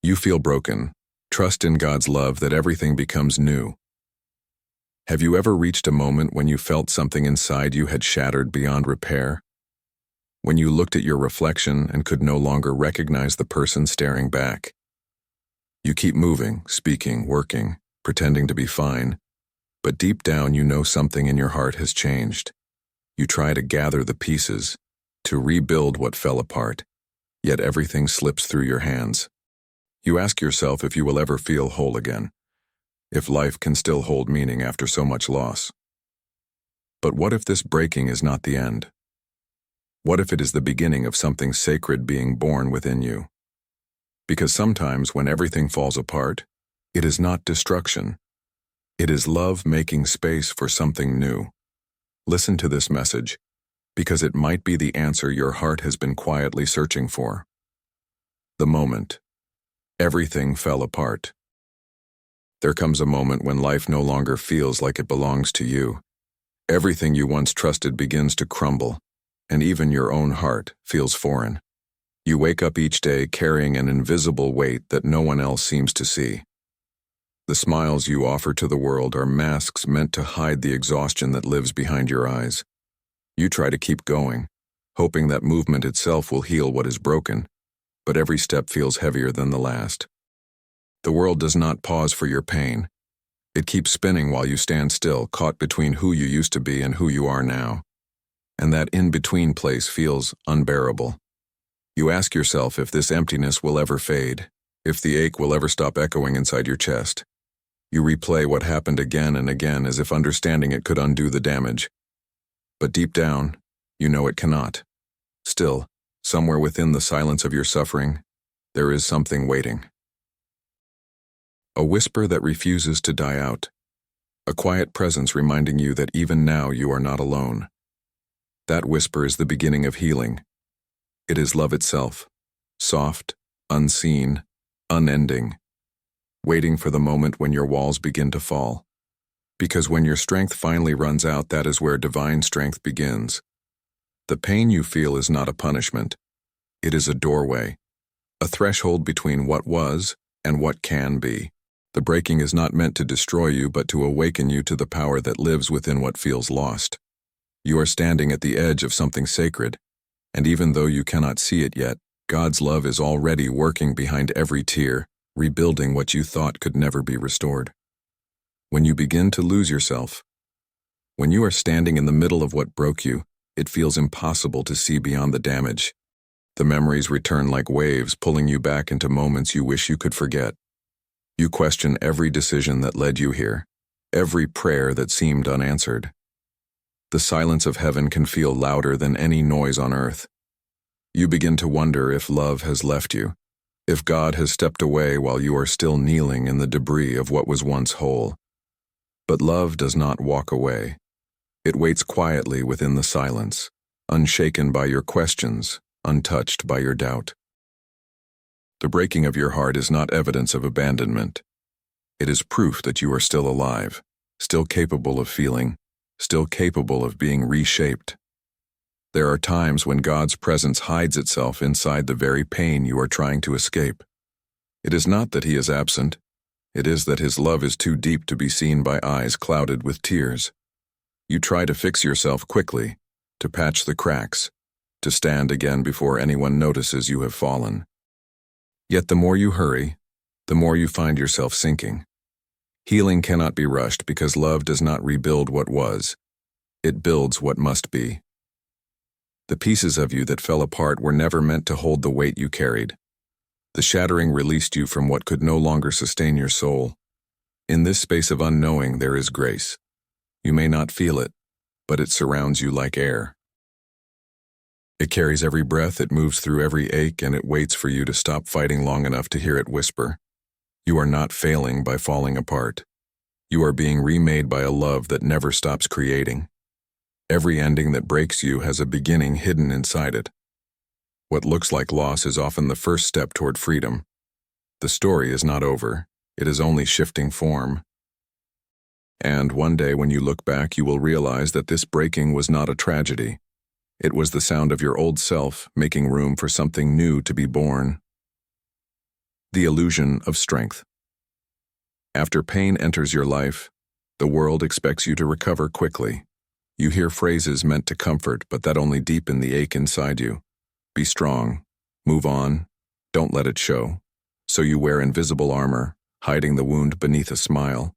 You feel broken. Trust in God's love that everything becomes new. Have you ever reached a moment when you felt something inside you had shattered beyond repair? When you looked at your reflection and could no longer recognize the person staring back? You keep moving, speaking, working, pretending to be fine, but deep down you know something in your heart has changed. You try to gather the pieces, to rebuild what fell apart, yet everything slips through your hands. You ask yourself if you will ever feel whole again, if life can still hold meaning after so much loss. But what if this breaking is not the end? What if it is the beginning of something sacred being born within you? Because sometimes when everything falls apart, it is not destruction. It is love making space for something new. Listen to this message, because it might be the answer your heart has been quietly searching for. The moment everything fell apart. There comes a moment when life no longer feels like it belongs to you. Everything you once trusted begins to crumble, and even your own heart feels foreign. You wake up each day carrying an invisible weight that no one else seems to see. The smiles you offer to the world are masks meant to hide the exhaustion that lives behind your eyes. You try to keep going, hoping that movement itself will heal what is broken, but every step feels heavier than the last. The world does not pause for your pain. It keeps spinning while you stand still, caught between who you used to be and who you are now. And that in-between place feels unbearable. You ask yourself if this emptiness will ever fade, if the ache will ever stop echoing inside your chest. You replay what happened again and again as if understanding it could undo the damage. But deep down, you know it cannot. Still, somewhere within the silence of your suffering, there is something waiting. A whisper that refuses to die out. A quiet presence reminding you that even now you are not alone. That whisper is the beginning of healing. It is love itself, soft, unseen, unending, waiting for the moment when your walls begin to fall. Because when your strength finally runs out, that is where divine strength begins. The pain you feel is not a punishment. It is a doorway, a threshold between what was and what can be. The breaking is not meant to destroy you, but to awaken you to the power that lives within what feels lost. You are standing at the edge of something sacred, and even though you cannot see it yet, God's love is already working behind every tear, rebuilding what you thought could never be restored. When you begin to lose yourself, when you are standing in the middle of what broke you, it feels impossible to see beyond the damage. The memories return like waves, pulling you back into moments you wish you could forget. You question every decision that led you here, every prayer that seemed unanswered. The silence of heaven can feel louder than any noise on earth. You begin to wonder if love has left you, if God has stepped away while you are still kneeling in the debris of what was once whole. But love does not walk away. It waits quietly within the silence, unshaken by your questions, untouched by your doubt. The breaking of your heart is not evidence of abandonment. It is proof that you are still alive, still capable of feeling, still capable of being reshaped. There are times when God's presence hides itself inside the very pain you are trying to escape. It is not that He is absent. It is that His love is too deep to be seen by eyes clouded with tears. You try to fix yourself quickly, to patch the cracks, to stand again before anyone notices you have fallen. Yet the more you hurry, the more you find yourself sinking. Healing cannot be rushed because love does not rebuild what was. It builds what must be. The pieces of you that fell apart were never meant to hold the weight you carried. The shattering released you from what could no longer sustain your soul. In this space of unknowing, there is grace. You may not feel it, but it surrounds you like air. It carries every breath, it moves through every ache, and it waits for you to stop fighting long enough to hear it whisper. You are not failing by falling apart. You are being remade by a love that never stops creating. Every ending that breaks you has a beginning hidden inside it. What looks like loss is often the first step toward freedom. The story is not over. It is only shifting form. And one day when you look back, you will realize that this breaking was not a tragedy. It was the sound of your old self making room for something new to be born. The illusion of strength. After pain enters your life, the world expects you to recover quickly. You hear phrases meant to comfort, but that only deepen the ache inside you. Be strong, move on, don't let it show. So you wear invisible armor, hiding the wound beneath a smile.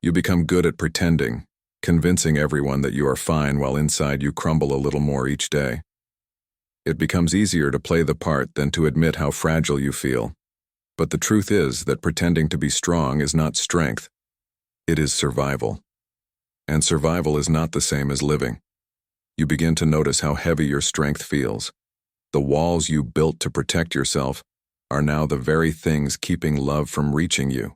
You become good at pretending, convincing everyone that you are fine while inside you crumble a little more each day. It becomes easier to play the part than to admit how fragile you feel. But the truth is that pretending to be strong is not strength. It is survival. And survival is not the same as living. You begin to notice how heavy your strength feels. The walls you built to protect yourself are now the very things keeping love from reaching you.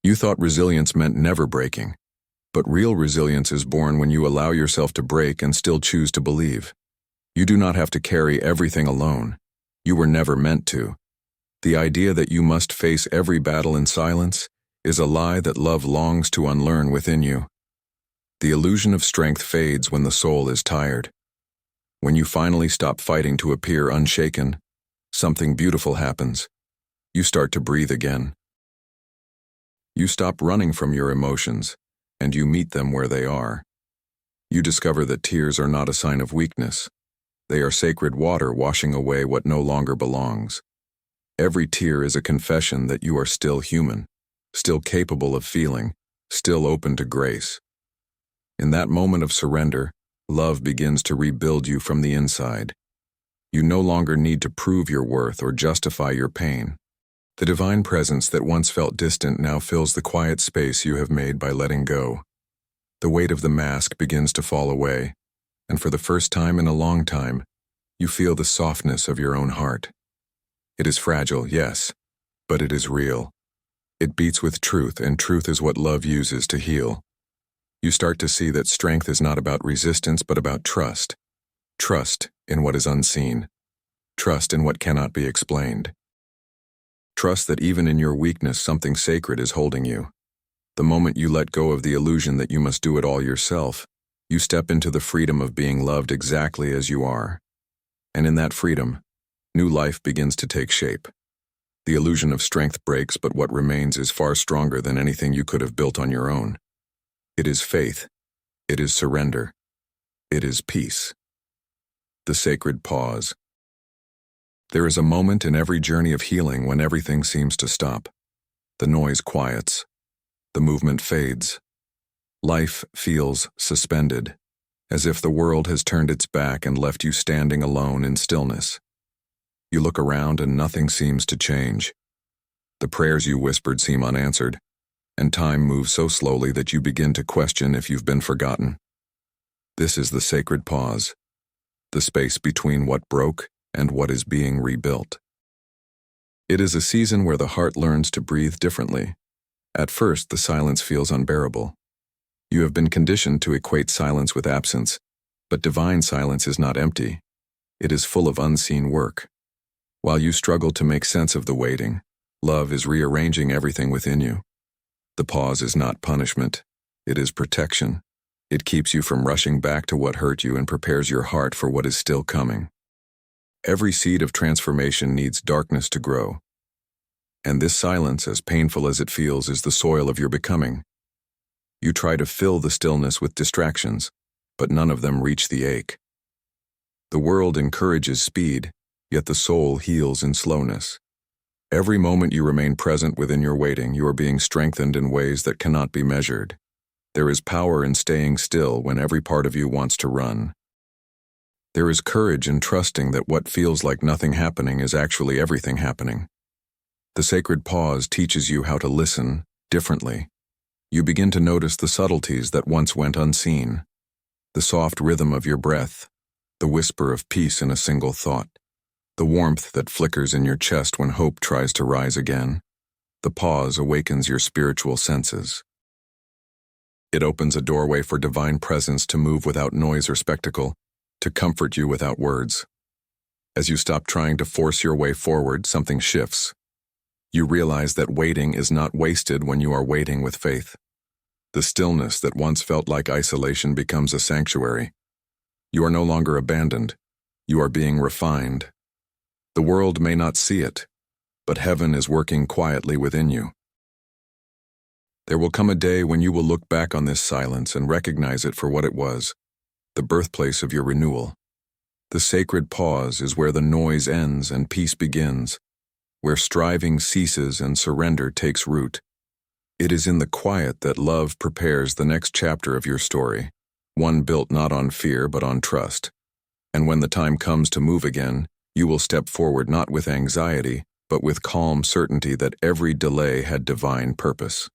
You thought resilience meant never breaking, but real resilience is born when you allow yourself to break and still choose to believe. You do not have to carry everything alone. You were never meant to. The idea that you must face every battle in silence is a lie that love longs to unlearn within you. The illusion of strength fades when the soul is tired. When you finally stop fighting to appear unshaken, something beautiful happens. You start to breathe again. You stop running from your emotions, and you meet them where they are. You discover that tears are not a sign of weakness. They are sacred water washing away what no longer belongs. Every tear is a confession that you are still human, still capable of feeling, still open to grace. In that moment of surrender, love begins to rebuild you from the inside. You no longer need to prove your worth or justify your pain. The divine presence that once felt distant now fills the quiet space you have made by letting go. The weight of the mask begins to fall away, and for the first time in a long time, you feel the softness of your own heart. It is fragile, yes, but it is real. It beats with truth, and truth is what love uses to heal. You start to see that strength is not about resistance, but about trust. Trust in what is unseen. Trust in what cannot be explained. Trust that even in your weakness, something sacred is holding you. The moment you let go of the illusion that you must do it all yourself, you step into the freedom of being loved exactly as you are. And in that freedom, new life begins to take shape. The illusion of strength breaks, but what remains is far stronger than anything you could have built on your own. It is faith. It is surrender. It is peace. The sacred pause. There is a moment in every journey of healing when everything seems to stop. The noise quiets. The movement fades. Life feels suspended, as if the world has turned its back and left you standing alone in stillness. You look around and nothing seems to change. The prayers you whispered seem unanswered, and time moves so slowly that you begin to question if you've been forgotten. This is the sacred pause, the space between what broke and what is being rebuilt. It is a season where the heart learns to breathe differently. At first, the silence feels unbearable. You have been conditioned to equate silence with absence, but divine silence is not empty. It is full of unseen work. While you struggle to make sense of the waiting, love is rearranging everything within you. The pause is not punishment. It is protection. It keeps you from rushing back to what hurt you and prepares your heart for what is still coming. Every seed of transformation needs darkness to grow. And this silence, as painful as it feels, is the soil of your becoming. You try to fill the stillness with distractions, but none of them reach the ache. The world encourages speed, yet the soul heals in slowness. Every moment you remain present within your waiting, you are being strengthened in ways that cannot be measured. There is power in staying still when every part of you wants to run. There is courage in trusting that what feels like nothing happening is actually everything happening. The sacred pause teaches you how to listen differently. You begin to notice the subtleties that once went unseen. The soft rhythm of your breath, the whisper of peace in a single thought, the warmth that flickers in your chest when hope tries to rise again. The pause awakens your spiritual senses. It opens a doorway for divine presence to move without noise or spectacle, to comfort you without words. As you stop trying to force your way forward, something shifts. You realize that waiting is not wasted when you are waiting with faith. The stillness that once felt like isolation becomes a sanctuary. You are no longer abandoned. You are being refined. The world may not see it, but heaven is working quietly within you. There will come a day when you will look back on this silence and recognize it for what it was, the birthplace of your renewal. The sacred pause is where the noise ends and peace begins, where striving ceases and surrender takes root. It is in the quiet that love prepares the next chapter of your story, one built not on fear but on trust. And when the time comes to move again, you will step forward not with anxiety, but with calm certainty that every delay had divine purpose.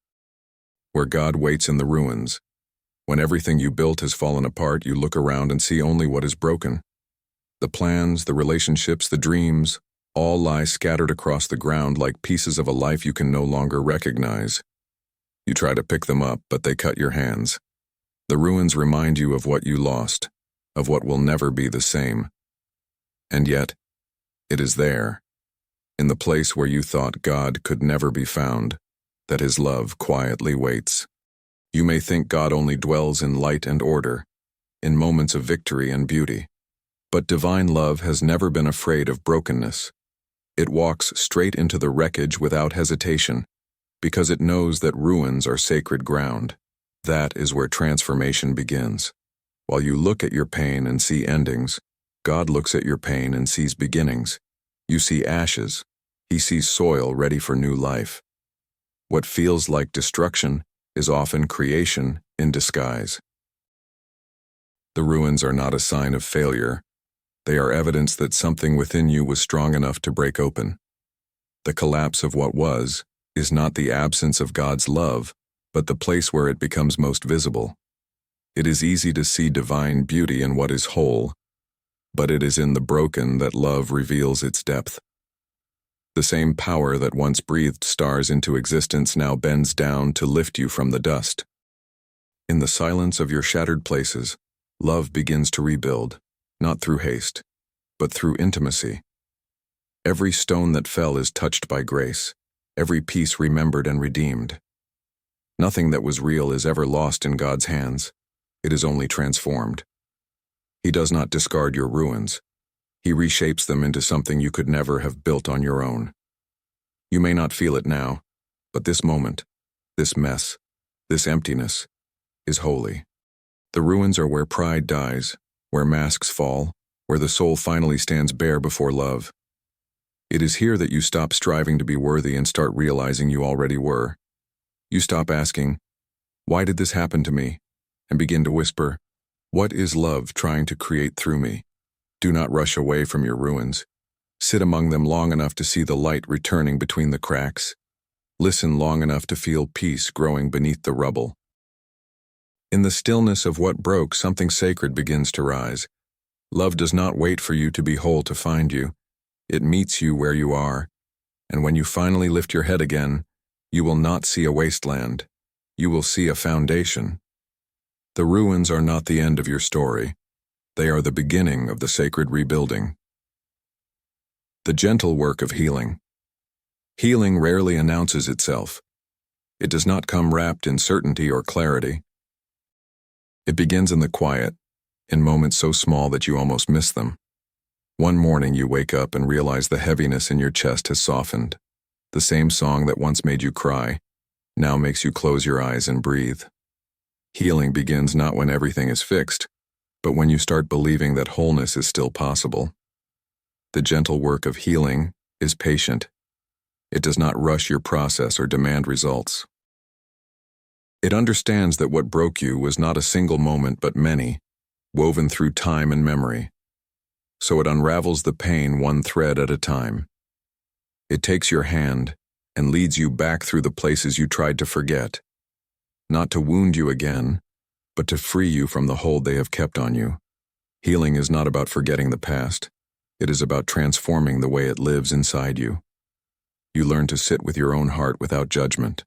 Where God waits in the ruins. When everything you built has fallen apart, you look around and see only what is broken. The plans, the relationships, the dreams, all lie scattered across the ground like pieces of a life you can no longer recognize. You try to pick them up, but they cut your hands. The ruins remind you of what you lost, of what will never be the same. And yet, it is there, in the place where you thought God could never be found, that His love quietly waits. You may think God only dwells in light and order, in moments of victory and beauty. But divine love has never been afraid of brokenness. It walks straight into the wreckage without hesitation, because it knows that ruins are sacred ground. That is where transformation begins. While you look at your pain and see endings, God looks at your pain and sees beginnings. You see ashes. He sees soil ready for new life. What feels like destruction is often creation in disguise. The ruins are not a sign of failure. They are evidence that something within you was strong enough to break open. The collapse of what was is not the absence of God's love, but the place where it becomes most visible. It is easy to see divine beauty in what is whole, but it is in the broken that love reveals its depth. The same power that once breathed stars into existence now bends down to lift you from the dust. In the silence of your shattered places, love begins to rebuild, not through haste, but through intimacy. Every stone that fell is touched by grace, every piece remembered and redeemed. Nothing that was real is ever lost in God's hands. It is only transformed. He does not discard your ruins. He reshapes them into something you could never have built on your own. You may not feel it now, but this moment, this mess, this emptiness, is holy. The ruins are where pride dies, where masks fall, where the soul finally stands bare before love. It is here that you stop striving to be worthy and start realizing you already were. You stop asking, "Why did this happen to me?" and begin to whisper, "What is love trying to create through me?" Do not rush away from your ruins. Sit among them long enough to see the light returning between the cracks. Listen long enough to feel peace growing beneath the rubble. In the stillness of what broke, something sacred begins to rise. Love does not wait for you to be whole to find you. It meets you where you are, and when you finally lift your head again, you will not see a wasteland. You will see a foundation. The ruins are not the end of your story. They are the beginning of the sacred rebuilding. The gentle work of healing. Healing rarely announces itself. It does not come wrapped in certainty or clarity. It begins in the quiet, in moments so small that you almost miss them. One morning you wake up and realize the heaviness in your chest has softened. The same song that once made you cry now makes you close your eyes and breathe. Healing begins not when everything is fixed, but when you start believing that wholeness is still possible. The gentle work of healing is patient. It does not rush your process or demand results. It understands that what broke you was not a single moment but many, woven through time and memory. So it unravels the pain one thread at a time. It takes your hand and leads you back through the places you tried to forget, not to wound you again, but to free you from the hold they have kept on you. Healing is not about forgetting the past. It is about transforming the way it lives inside you. You learn to sit with your own heart without judgment.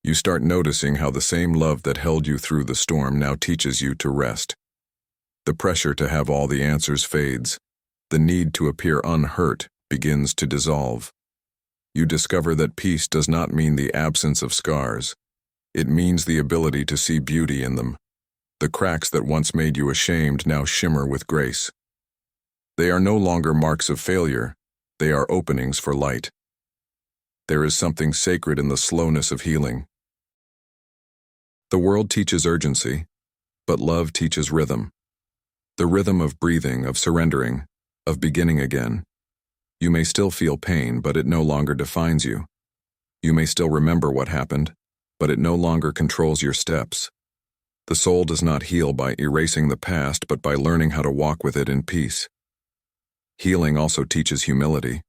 You start noticing how the same love that held you through the storm now teaches you to rest. The pressure to have all the answers fades. The need to appear unhurt begins to dissolve. You discover that peace does not mean the absence of scars. It means the ability to see beauty in them. The cracks that once made you ashamed now shimmer with grace. They are no longer marks of failure. They are openings for light. There is something sacred in the slowness of healing. The world teaches urgency, but love teaches rhythm. The rhythm of breathing, of surrendering, of beginning again. You may still feel pain, but it no longer defines you. You may still remember what happened, but it no longer controls your steps. The soul does not heal by erasing the past, but by learning how to walk with it in peace. Healing also teaches humility.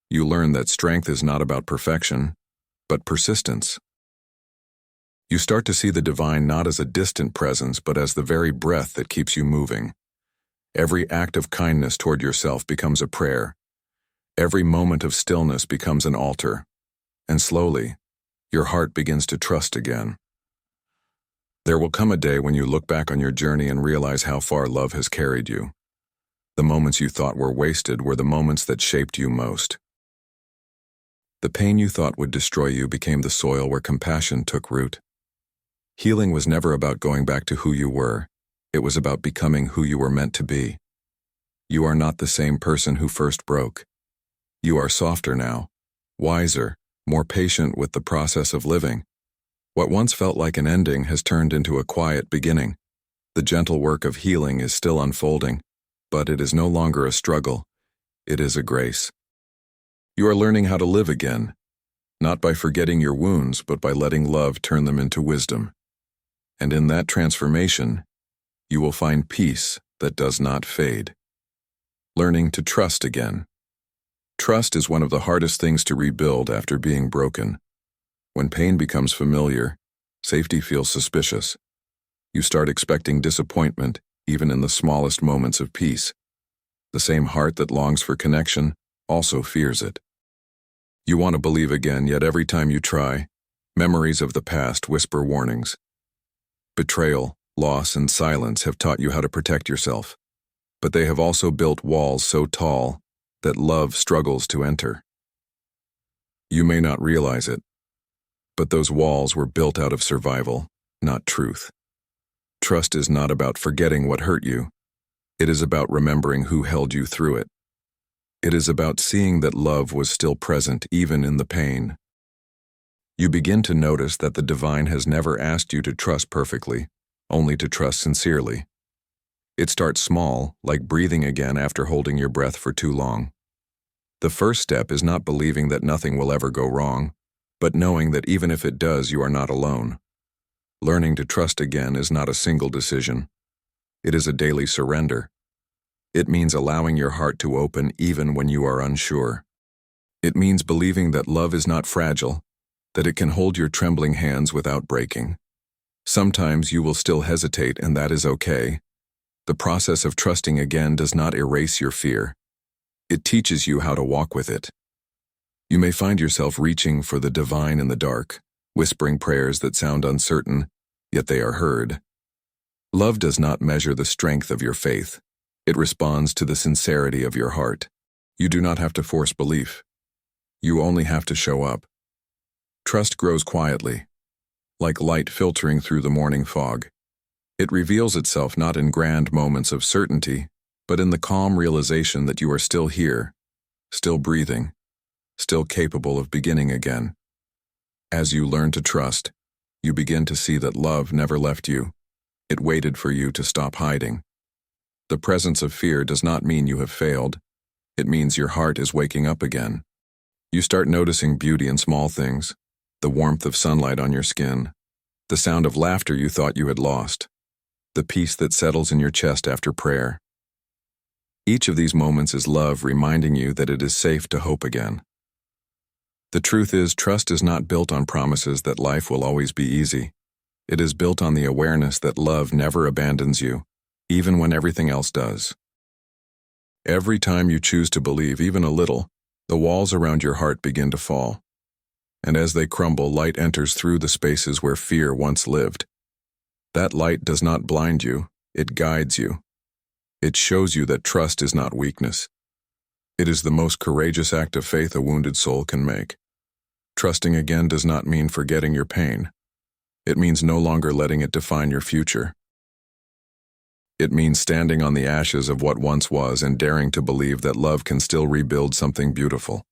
You learn that strength is not about perfection, but persistence. You start to see the divine not as a distant presence, but as the very breath that keeps you moving. Every act of kindness toward yourself becomes a prayer. Every moment of stillness becomes an altar. And slowly, your heart begins to trust again. There will come a day when you look back on your journey and realize how far love has carried you. The moments you thought were wasted were the moments that shaped you most. The pain you thought would destroy you became the soil where compassion took root. Healing was never about going back to who you were. It was about becoming who you were meant to be. You are not the same person who first broke. You are softer now, wiser, more patient with the process of living. What once felt like an ending has turned into a quiet beginning. The gentle work of healing is still unfolding, but it is no longer a struggle. It is a grace. You are learning how to live again, not by forgetting your wounds, but by letting love turn them into wisdom. And in that transformation, you will find peace that does not fade. Learning to trust again. Trust is one of the hardest things to rebuild after being broken. When pain becomes familiar, safety feels suspicious. You start expecting disappointment, even in the smallest moments of peace. The same heart that longs for connection also fears it. You want to believe again, yet every time you try, memories of the past whisper warnings. Betrayal, loss, and silence have taught you how to protect yourself, but they have also built walls so tall that love struggles to enter. You may not realize it, but those walls were built out of survival, not truth. Trust is not about forgetting what hurt you. It is about remembering who held you through it. It is about seeing that love was still present even in the pain. You begin to notice that the divine has never asked you to trust perfectly, only to trust sincerely. It starts small, like breathing again after holding your breath for too long. The first step is not believing that nothing will ever go wrong, but knowing that even if it does, you are not alone. Learning to trust again is not a single decision. It is a daily surrender. It means allowing your heart to open even when you are unsure. It means believing that love is not fragile, that it can hold your trembling hands without breaking. Sometimes you will still hesitate, and that is okay. The process of trusting again does not erase your fear. It teaches you how to walk with it. You may find yourself reaching for the divine in the dark, whispering prayers that sound uncertain, yet they are heard. Love does not measure the strength of your faith. It responds to the sincerity of your heart. You do not have to force belief. You only have to show up. Trust grows quietly, like light filtering through the morning fog. It reveals itself not in grand moments of certainty, but in the calm realization that you are still here, still breathing, still capable of beginning again. As you learn to trust, you begin to see that love never left you. It waited for you to stop hiding. The presence of fear does not mean you have failed. It means your heart is waking up again. You start noticing beauty in small things, the warmth of sunlight on your skin, the sound of laughter you thought you had lost, the peace that settles in your chest after prayer. Each of these moments is love reminding you that it is safe to hope again. The truth is, trust is not built on promises that life will always be easy. It is built on the awareness that love never abandons you, even when everything else does. Every time you choose to believe even a little, the walls around your heart begin to fall. And as they crumble, light enters through the spaces where fear once lived. That light does not blind you, it guides you. It shows you that trust is not weakness. It is the most courageous act of faith a wounded soul can make. Trusting again does not mean forgetting your pain. It means no longer letting it define your future. It means standing on the ashes of what once was and daring to believe that love can still rebuild something beautiful.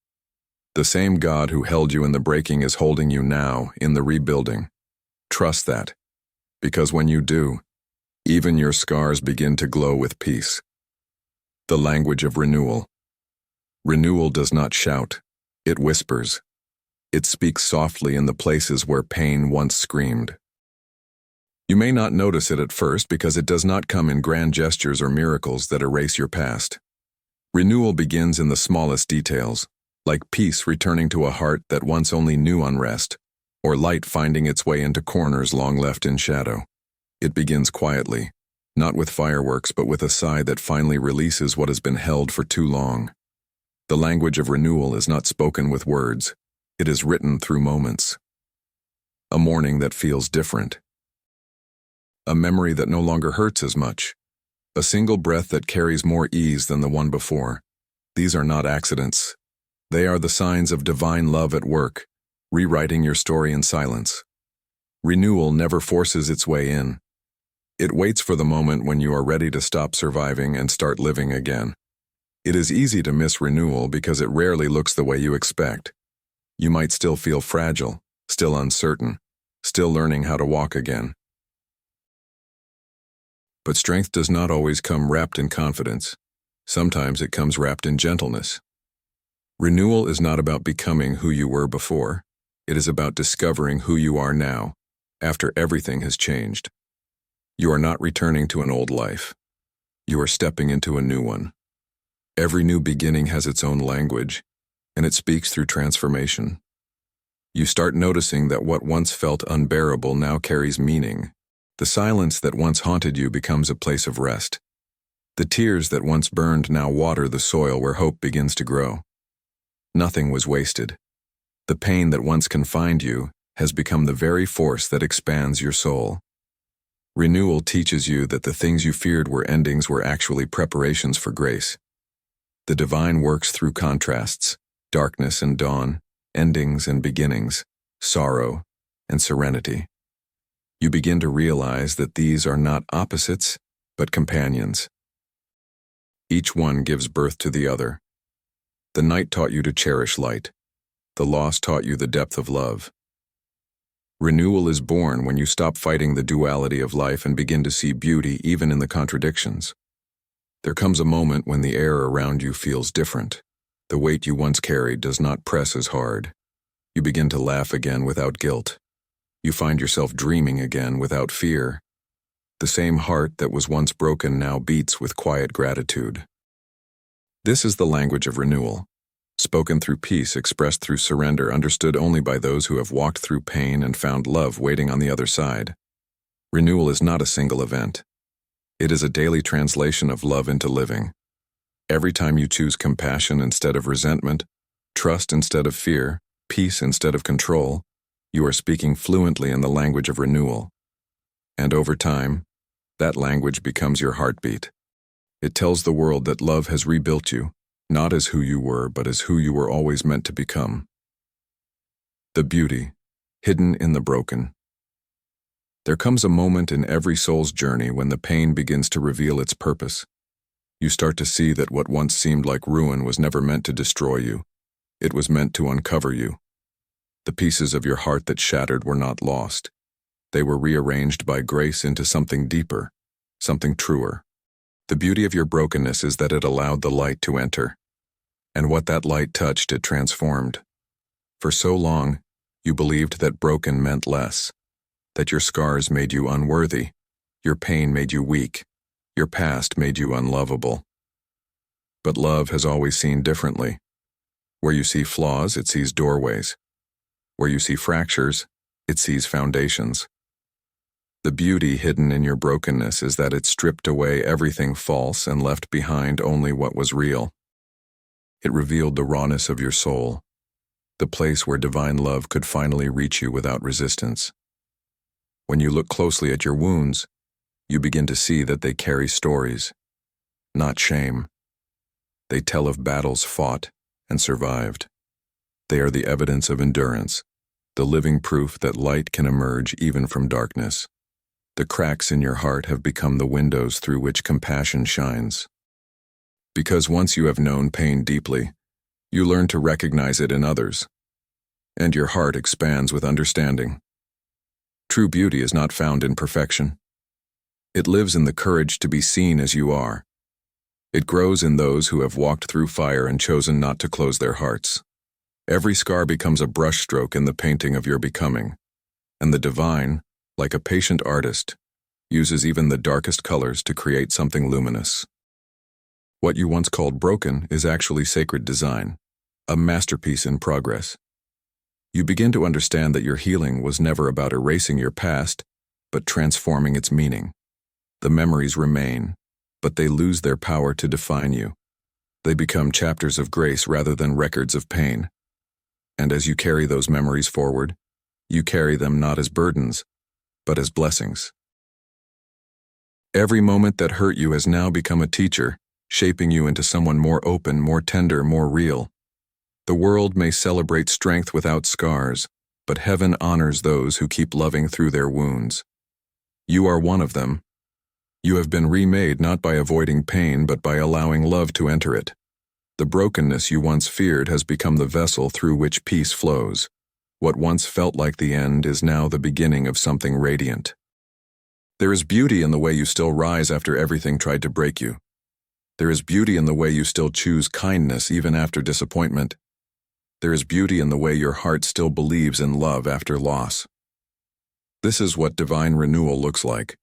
The same God who held you in the breaking is holding you now in the rebuilding. Trust that, because when you do, even your scars begin to glow with peace. The language of renewal. Renewal does not shout, it whispers. It speaks softly in the places where pain once screamed. You may not notice it at first because it does not come in grand gestures or miracles that erase your past. Renewal begins in the smallest details, like peace returning to a heart that once only knew unrest, or light finding its way into corners long left in shadow. It begins quietly, not with fireworks but with a sigh that finally releases what has been held for too long. The language of renewal is not spoken with words, it is written through moments. A morning that feels different. A memory that no longer hurts as much. A single breath that carries more ease than the one before. These are not accidents. They are the signs of divine love at work, rewriting your story in silence. Renewal never forces its way in. It waits for the moment when you are ready to stop surviving and start living again. It is easy to miss renewal because it rarely looks the way you expect. You might still feel fragile, still uncertain, still learning how to walk again. But strength does not always come wrapped in confidence. Sometimes it comes wrapped in gentleness. Renewal is not about becoming who you were before. It is about discovering who you are now, after everything has changed. You are not returning to an old life. You are stepping into a new one. Every new beginning has its own language, and it speaks through transformation. You start noticing that what once felt unbearable now carries meaning. The silence that once haunted you becomes a place of rest. The tears that once burned now water the soil where hope begins to grow. Nothing was wasted. The pain that once confined you has become the very force that expands your soul. Renewal teaches you that the things you feared were endings were actually preparations for grace. The divine works through contrasts, darkness and dawn, endings and beginnings, sorrow and serenity. You begin to realize that these are not opposites, but companions. Each one gives birth to the other. The night taught you to cherish light. The loss taught you the depth of love. Renewal is born when you stop fighting the duality of life and begin to see beauty even in the contradictions. There comes a moment when the air around you feels different. The weight you once carried does not press as hard. You begin to laugh again without guilt. You find yourself dreaming again without fear. The same heart that was once broken now beats with quiet gratitude. This is the language of renewal, spoken through peace, expressed through surrender, understood only by those who have walked through pain and found love waiting on the other side. Renewal is not a single event. It is a daily translation of love into living. Every time you choose compassion instead of resentment, trust instead of fear, peace instead of control, you are speaking fluently in the language of renewal. And over time, that language becomes your heartbeat. It tells the world that love has rebuilt you, not as who you were, but as who you were always meant to become. The beauty, hidden in the broken. There comes a moment in every soul's journey when the pain begins to reveal its purpose. You start to see that what once seemed like ruin was never meant to destroy you. It was meant to uncover you. The pieces of your heart that shattered were not lost. They were rearranged by grace into something deeper, something truer. The beauty of your brokenness is that it allowed the light to enter. And what that light touched, it transformed. For so long, you believed that broken meant less, that your scars made you unworthy, your pain made you weak, your past made you unlovable. But love has always seen differently. Where you see flaws, it sees doorways. Where you see fractures, it sees foundations. The beauty hidden in your brokenness is that it stripped away everything false and left behind only what was real. It revealed the rawness of your soul, the place where divine love could finally reach you without resistance. When you look closely at your wounds, you begin to see that they carry stories, not shame. They tell of battles fought and survived. They are the evidence of endurance, the living proof that light can emerge even from darkness. The cracks in your heart have become the windows through which compassion shines. Because once you have known pain deeply, You learn to recognize it in others, and your heart expands with understanding. True beauty is not found in perfection. It lives in the courage to be seen as you are. It grows in those who have walked through fire and chosen not to close their hearts. Every scar becomes a brushstroke in the painting of your becoming, and the divine, like a patient artist, uses even the darkest colors to create something luminous. What you once called broken is actually sacred design, a masterpiece in progress. You begin to understand that your healing was never about erasing your past, but transforming its meaning. The memories remain, but they lose their power to define you. They become chapters of grace rather than records of pain. And as you carry those memories forward, you carry them not as burdens, but as blessings. Every moment that hurt you has now become a teacher, shaping you into someone more open, more tender, more real. The world may celebrate strength without scars, but heaven honors those who keep loving through their wounds. You are one of them. You have been remade not by avoiding pain, but by allowing love to enter it. The brokenness you once feared has become the vessel through which peace flows. What once felt like the end is now the beginning of something radiant. There is beauty in the way you still rise after everything tried to break you. There is beauty in the way you still choose kindness even after disappointment. There is beauty in the way your heart still believes in love after loss. This is what divine renewal looks like.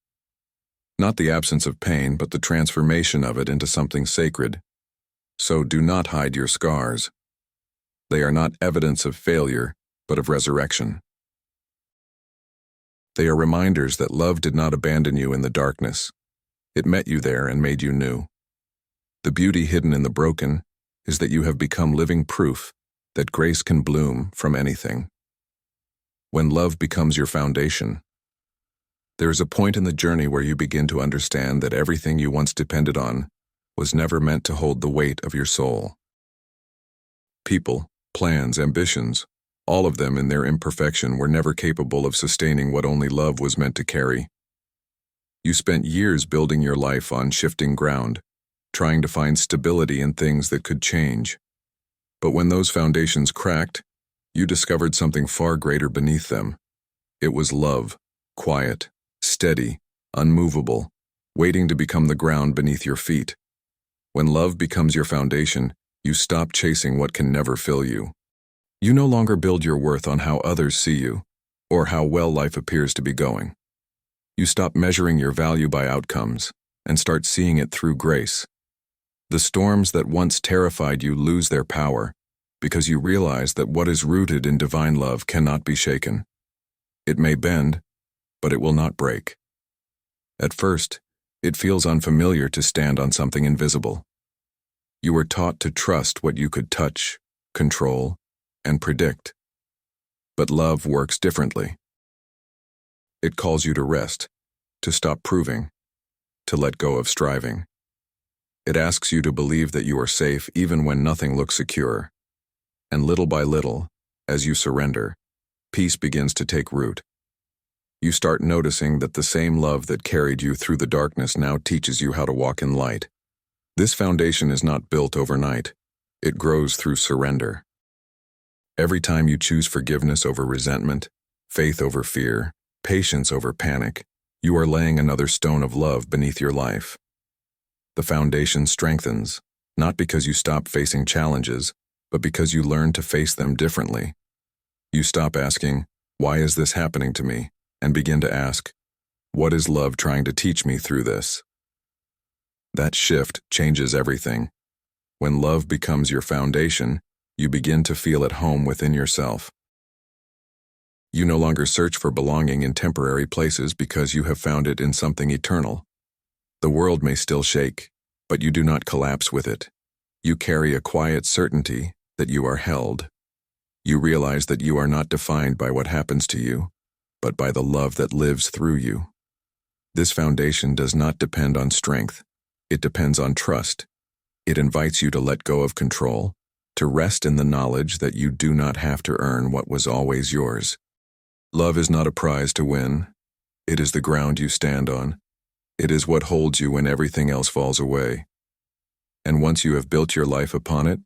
Not the absence of pain, but the transformation of it into something sacred. So do not hide your scars. They are not evidence of failure, but of resurrection. They are reminders that love did not abandon you in the darkness. It met you there and made you new. The beauty hidden in the broken is that you have become living proof that grace can bloom from anything. When love becomes your foundation, there is a point in the journey where you begin to understand that everything you once depended on was never meant to hold the weight of your soul. People, plans, ambitions, all of them in their imperfection were never capable of sustaining what only love was meant to carry. You spent years building your life on shifting ground, trying to find stability in things that could change. But when those foundations cracked, you discovered something far greater beneath them. It was love, quiet, steady, unmovable, waiting to become the ground beneath your feet. When love becomes your foundation, you stop chasing what can never fill you. You no longer build your worth on how others see you, or how well life appears to be going. You stop measuring your value by outcomes, and start seeing it through grace. The storms that once terrified you lose their power, because you realize that what is rooted in divine love cannot be shaken. It may bend, but it will not break. At first, it feels unfamiliar to stand on something invisible. You were taught to trust what you could touch, control, and predict. But love works differently. It calls you to rest, to stop proving, to let go of striving. It asks you to believe that you are safe even when nothing looks secure. And little by little, as you surrender, peace begins to take root. You start noticing that the same love that carried you through the darkness now teaches you how to walk in light. This foundation is not built overnight. It grows through surrender. Every time you choose forgiveness over resentment, faith over fear, patience over panic, you are laying another stone of love beneath your life. The foundation strengthens, not because you stop facing challenges, but because you learn to face them differently. You stop asking, "Why is this happening to me?" and begin to ask, "What is love trying to teach me through this?" That shift changes everything. When love becomes your foundation, you begin to feel at home within yourself. You no longer search for belonging in temporary places because you have found it in something eternal. The world may still shake, but you do not collapse with it. You carry a quiet certainty that you are held. You realize that you are not defined by what happens to you, but by the love that lives through you. This foundation does not depend on strength. It depends on trust. It invites you to let go of control, to rest in the knowledge that you do not have to earn what was always yours. Love is not a prize to win. It is the ground you stand on. It is what holds you when everything else falls away. And once you have built your life upon it,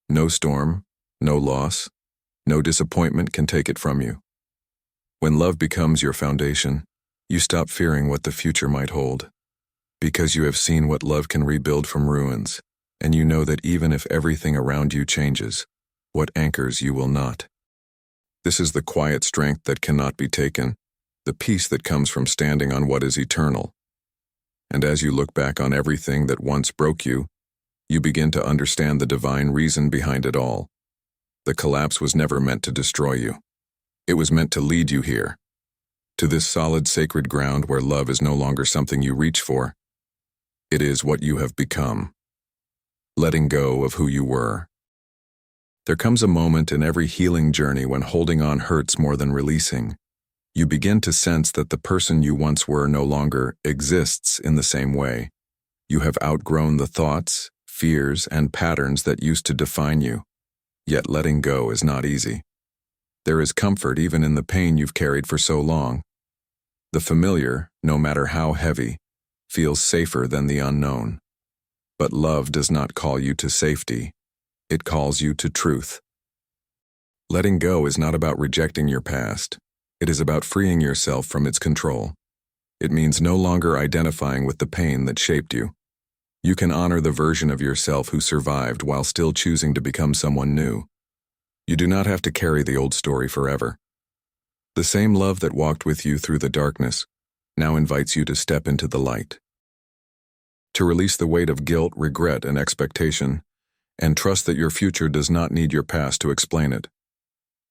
No storm, no loss, no disappointment can take it from you. When love becomes your foundation, you stop fearing what the future might hold, because you have seen what love can rebuild from ruins, and you know that even if everything around you changes, what anchors you will not. This is the quiet strength that cannot be taken, the peace that comes from standing on what is eternal. And as you look back on everything that once broke you, you begin to understand the divine reason behind it all. The collapse was never meant to destroy you. It was meant to lead you here, to this solid, sacred ground where love is no longer something you reach for. It is what you have become, letting go of who you were. There comes a moment in every healing journey when holding on hurts more than releasing. You begin to sense that the person you once were no longer exists in the same way. You have outgrown the thoughts, fears, and patterns that used to define you. Yet letting go is not easy. There is comfort even in the pain you've carried for so long. The familiar, no matter how heavy, feels safer than the unknown. But love does not call you to safety. It calls you to truth. Letting go is not about rejecting your past. It is about freeing yourself from its control. It means no longer identifying with the pain that shaped you. You can honor the version of yourself who survived while still choosing to become someone new. You do not have to carry the old story forever. The same love that walked with you through the darkness now invites you to step into the light. To release the weight of guilt, regret, and expectation, and trust that your future does not need your past to explain it.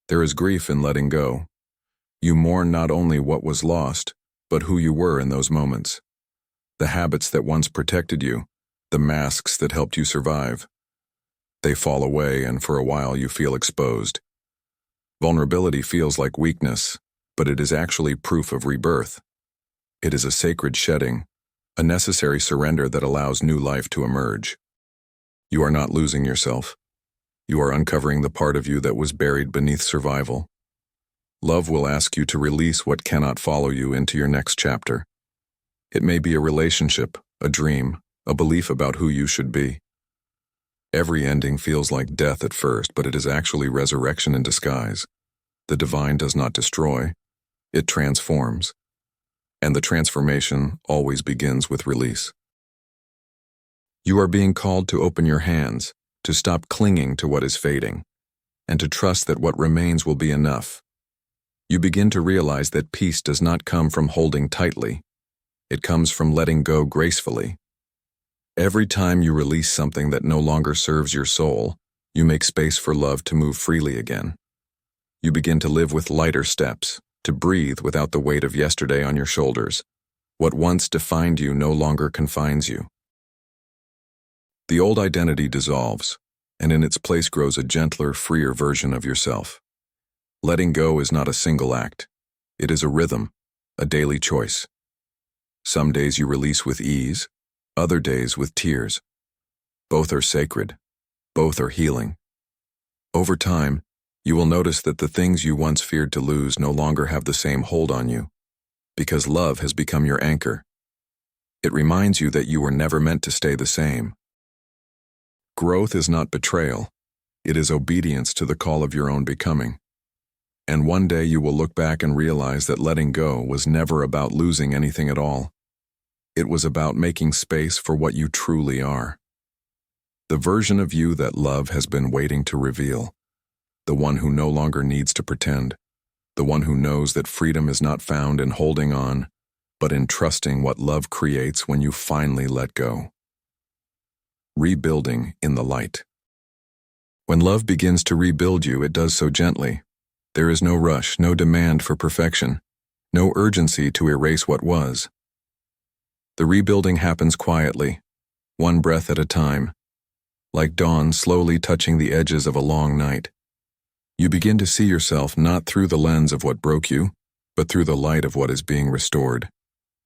There is grief in letting go. You mourn not only what was lost, but who you were in those moments. The habits that once protected you, the masks that helped you survive. They fall away, and for a while you feel exposed. Vulnerability feels like weakness, but it is actually proof of rebirth. It is a sacred shedding, a necessary surrender that allows new life to emerge. You are not losing yourself. You are uncovering the part of you that was buried beneath survival. Love will ask you to release what cannot follow you into your next chapter. It may be a relationship, a dream, a belief about who you should be. Every ending feels like death at first, but it is actually resurrection in disguise. The divine does not destroy, it transforms. And the transformation always begins with release. You are being called to open your hands, to stop clinging to what is fading, and to trust that what remains will be enough. You begin to realize that peace does not come from holding tightly. It comes from letting go gracefully. Every time you release something that no longer serves your soul, you make space for love to move freely again. You begin to live with lighter steps, to breathe without the weight of yesterday on your shoulders. What once defined you no longer confines you. The old identity dissolves, and in its place grows a gentler, freer version of yourself. Letting go is not a single act. It is a rhythm, a daily choice. Some days you release with ease, other days with tears. Both are sacred. Both are healing. Over time, you will notice that the things you once feared to lose no longer have the same hold on you, because love has become your anchor. It reminds you that you were never meant to stay the same. Growth is not betrayal. It is obedience to the call of your own becoming. And one day you will look back and realize that letting go was never about losing anything at all. It was about making space for what you truly are. The version of you that love has been waiting to reveal. The one who no longer needs to pretend. The one who knows that freedom is not found in holding on, but in trusting what love creates when you finally let go. Rebuilding in the light. When love begins to rebuild you, it does so gently. There is no rush, no demand for perfection, no urgency to erase what was. The rebuilding happens quietly, one breath at a time, like dawn slowly touching the edges of a long night. You begin to see yourself not through the lens of what broke you, but through the light of what is being restored.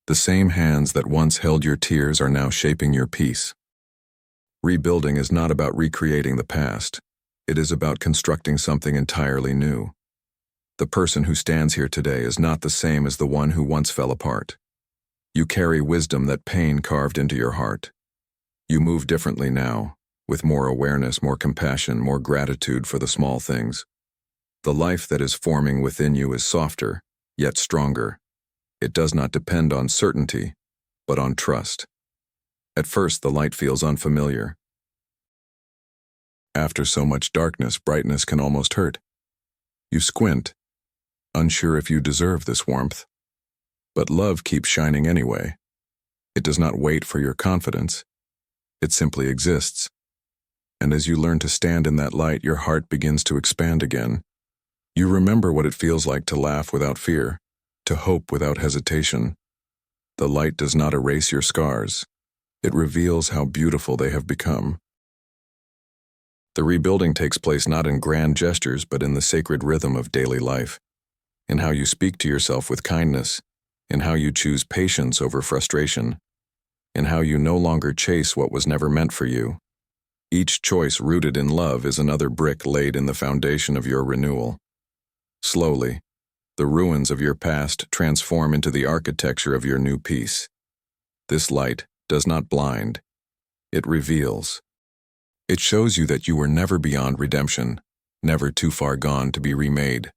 The same hands that once held your tears are now shaping your peace. Rebuilding is not about recreating the past. It is about constructing something entirely new. The person who stands here today is not the same as the one who once fell apart. You carry wisdom that pain carved into your heart. You move differently now, with more awareness, more compassion, more gratitude for the small things. The life that is forming within you is softer, yet stronger. It does not depend on certainty, but on trust. At first, the light feels unfamiliar. After so much darkness, brightness can almost hurt. You squint, unsure if you deserve this warmth. But love keeps shining anyway. It does not wait for your confidence. It simply exists. And as you learn to stand in that light, your heart begins to expand again. You remember what it feels like to laugh without fear, to hope without hesitation. The light does not erase your scars. It reveals how beautiful they have become. The rebuilding takes place not in grand gestures, but in the sacred rhythm of daily life, in how you speak to yourself with kindness, in how you choose patience over frustration, in how you no longer chase what was never meant for you. Each choice rooted in love is another brick laid in the foundation of your renewal. Slowly, the ruins of your past transform into the architecture of your new peace. This light does not blind. It reveals. It shows you that you were never beyond redemption, never too far gone to be remade.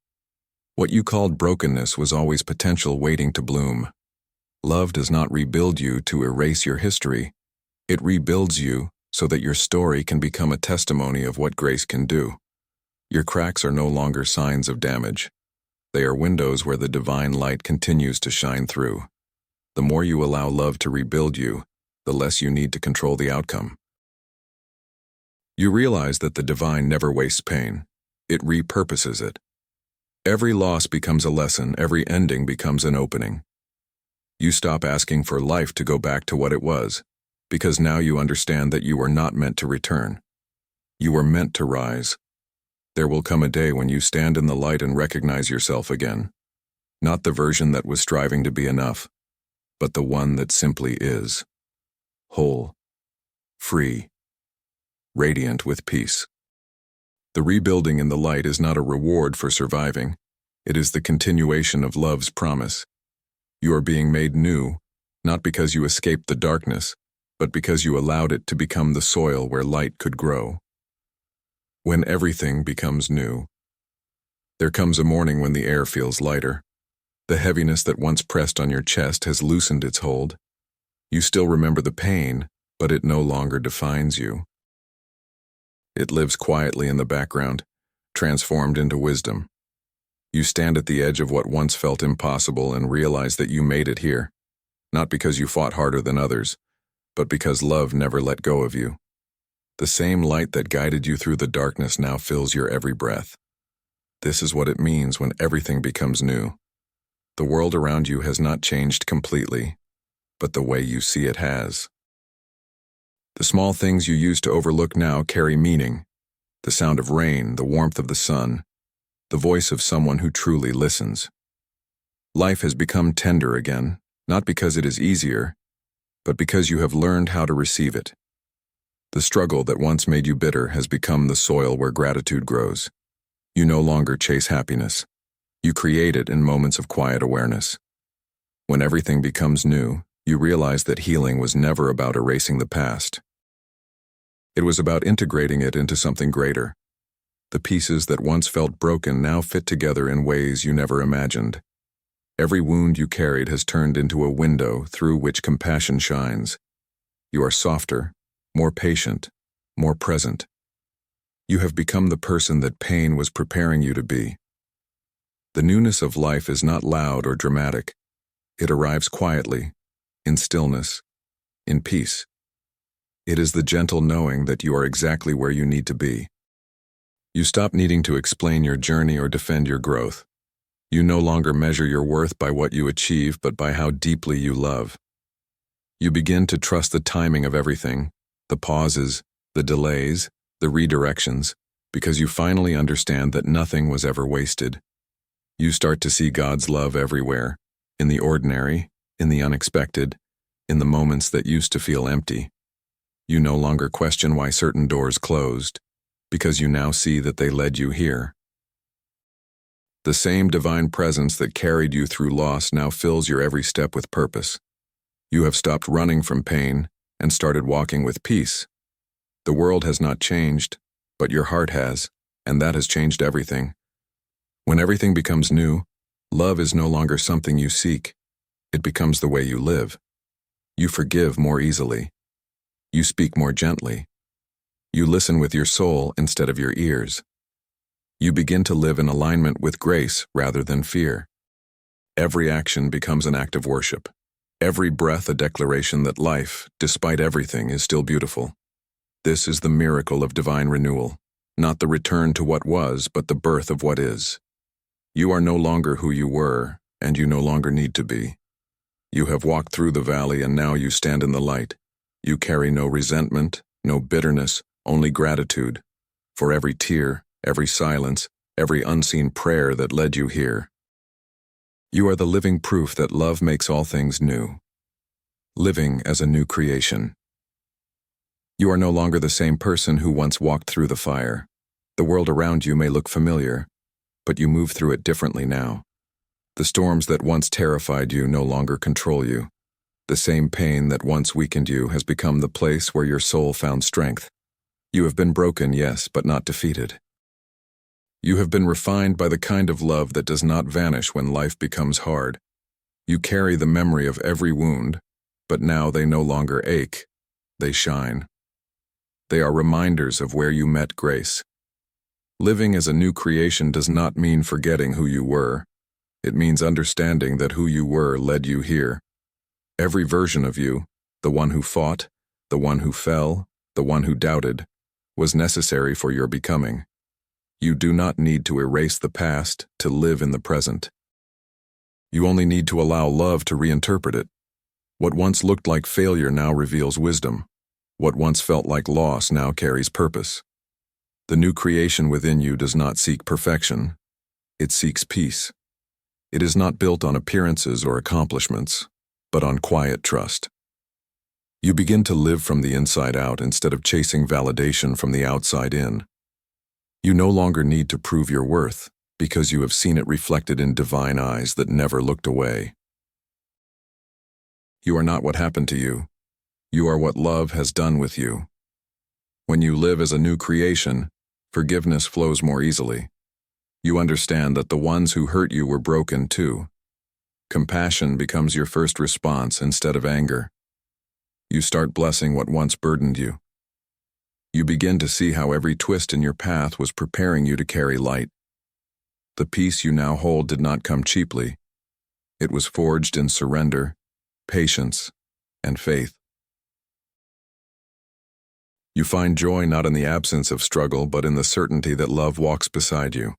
What you called brokenness was always potential waiting to bloom. Love does not rebuild you to erase your history. It rebuilds you so that your story can become a testimony of what grace can do. Your cracks are no longer signs of damage. They are windows where the divine light continues to shine through. The more you allow love to rebuild you, the less you need to control the outcome. You realize that the divine never wastes pain. It repurposes it. Every loss becomes a lesson, every ending becomes an opening. You stop asking for life to go back to what it was, because now you understand that you were not meant to return. You were meant to rise. There will come a day when you stand in the light and recognize yourself again. Not the version that was striving to be enough, but the one that simply is. Whole, free, radiant with peace. The rebuilding in the light is not a reward for surviving. It is the continuation of love's promise. You are being made new, not because you escaped the darkness, but because you allowed it to become the soil where light could grow. When everything becomes new, there comes a morning when the air feels lighter. The heaviness that once pressed on your chest has loosened its hold. You still remember the pain, but it no longer defines you. It lives quietly in the background, transformed into wisdom. You stand at the edge of what once felt impossible and realize that you made it here, not because you fought harder than others, but because love never let go of you. The same light that guided you through the darkness now fills your every breath. This is what it means when everything becomes new. The world around you has not changed completely, but the way you see it has. The small things you used to overlook now carry meaning. The sound of rain, the warmth of the sun, the voice of someone who truly listens. Life has become tender again, not because it is easier, but because you have learned how to receive it. The struggle that once made you bitter has become the soil where gratitude grows. You no longer chase happiness. You create it in moments of quiet awareness. When everything becomes new, you realize that healing was never about erasing the past. It was about integrating it into something greater. The pieces that once felt broken now fit together in ways you never imagined. Every wound you carried has turned into a window through which compassion shines. You are softer, more patient, more present. You have become the person that pain was preparing you to be. The newness of life is not loud or dramatic. It arrives quietly, in stillness, in peace. It is the gentle knowing that you are exactly where you need to be. You stop needing to explain your journey or defend your growth. You no longer measure your worth by what you achieve, but by how deeply you love. You begin to trust the timing of everything, the pauses, the delays, the redirections, because you finally understand that nothing was ever wasted. You start to see God's love everywhere, in the ordinary, in the unexpected, in the moments that used to feel empty. You no longer question why certain doors closed, because you now see that they led you here. The same divine presence that carried you through loss now fills your every step with purpose. You have stopped running from pain and started walking with peace. The world has not changed, but your heart has, and that has changed everything. When everything becomes new, love is no longer something you seek. It becomes the way you live. You forgive more easily. You speak more gently. You listen with your soul instead of your ears. You begin to live in alignment with grace rather than fear. Every action becomes an act of worship. Every breath a declaration that life, despite everything, is still beautiful. This is the miracle of divine renewal, not the return to what was, but the birth of what is. You are no longer who you were, and you no longer need to be. You have walked through the valley, and now you stand in the light. You carry no resentment, no bitterness, only gratitude for every tear, every silence, every unseen prayer that led you here. You are the living proof that love makes all things new. Living as a new creation. You are no longer the same person who once walked through the fire. The world around you may look familiar, but you move through it differently now. The storms that once terrified you no longer control you. The same pain that once weakened you has become the place where your soul found strength. You have been broken, yes, but not defeated. You have been refined by the kind of love that does not vanish when life becomes hard. You carry the memory of every wound, but now they no longer ache, they shine. They are reminders of where you met grace. Living as a new creation does not mean forgetting who you were. It means understanding that who you were led you here. Every version of you, the one who fought, the one who fell, the one who doubted, was necessary for your becoming. You do not need to erase the past to live in the present. You only need to allow love to reinterpret it. What once looked like failure now reveals wisdom. What once felt like loss now carries purpose. The new creation within you does not seek perfection. It seeks peace. It is not built on appearances or accomplishments, but on quiet trust. You begin to live from the inside out instead of chasing validation from the outside in. You no longer need to prove your worth because you have seen it reflected in divine eyes that never looked away. You are not what happened to you. You are what love has done with you. When you live as a new creation, forgiveness flows more easily. You understand that the ones who hurt you were broken too. Compassion becomes your first response instead of anger. You start blessing what once burdened you. You begin to see how every twist in your path was preparing you to carry light. The peace you now hold did not come cheaply. It was forged in surrender, patience, and faith. You find joy not in the absence of struggle, but in the certainty that love walks beside you.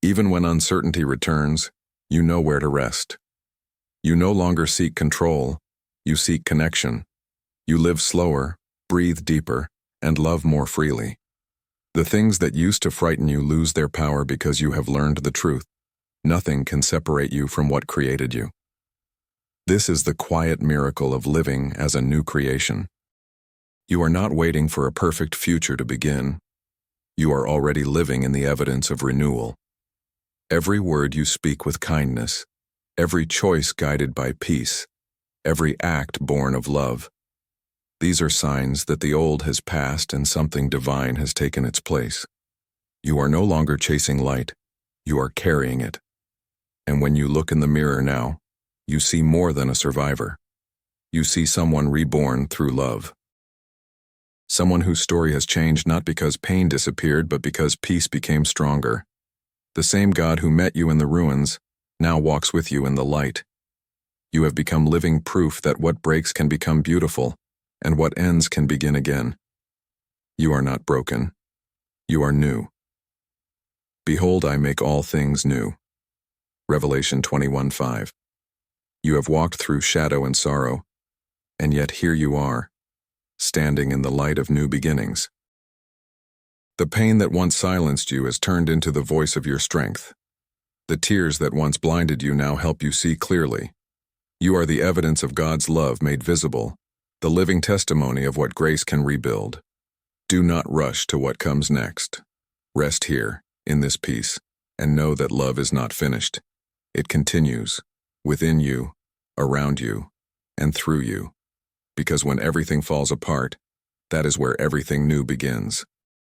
Even when uncertainty returns, you know where to rest. You no longer seek control, you seek connection. You live slower, breathe deeper, and love more freely. The things that used to frighten you lose their power because you have learned the truth. Nothing can separate you from what created you. This is the quiet miracle of living as a new creation. You are not waiting for a perfect future to begin. You are already living in the evidence of renewal. Every word you speak with kindness, every choice guided by peace, every act born of love. These are signs that the old has passed and something divine has taken its place. You are no longer chasing light, you are carrying it. And when you look in the mirror now, you see more than a survivor. You see someone reborn through love. Someone whose story has changed not because pain disappeared, but because peace became stronger. The same God who met you in the ruins now walks with you in the light. You have become living proof that what breaks can become beautiful, and what ends can begin again. You are not broken. You are new. Behold, I make all things new. Revelation 21:5. You have walked through shadow and sorrow, and yet here you are, standing in the light of new beginnings. The pain that once silenced you has turned into the voice of your strength. The tears that once blinded you now help you see clearly. You are the evidence of God's love made visible, the living testimony of what grace can rebuild. Do not rush to what comes next. Rest here, in this peace, and know that love is not finished. It continues, within you, around you, and through you. Because when everything falls apart, that is where everything new begins.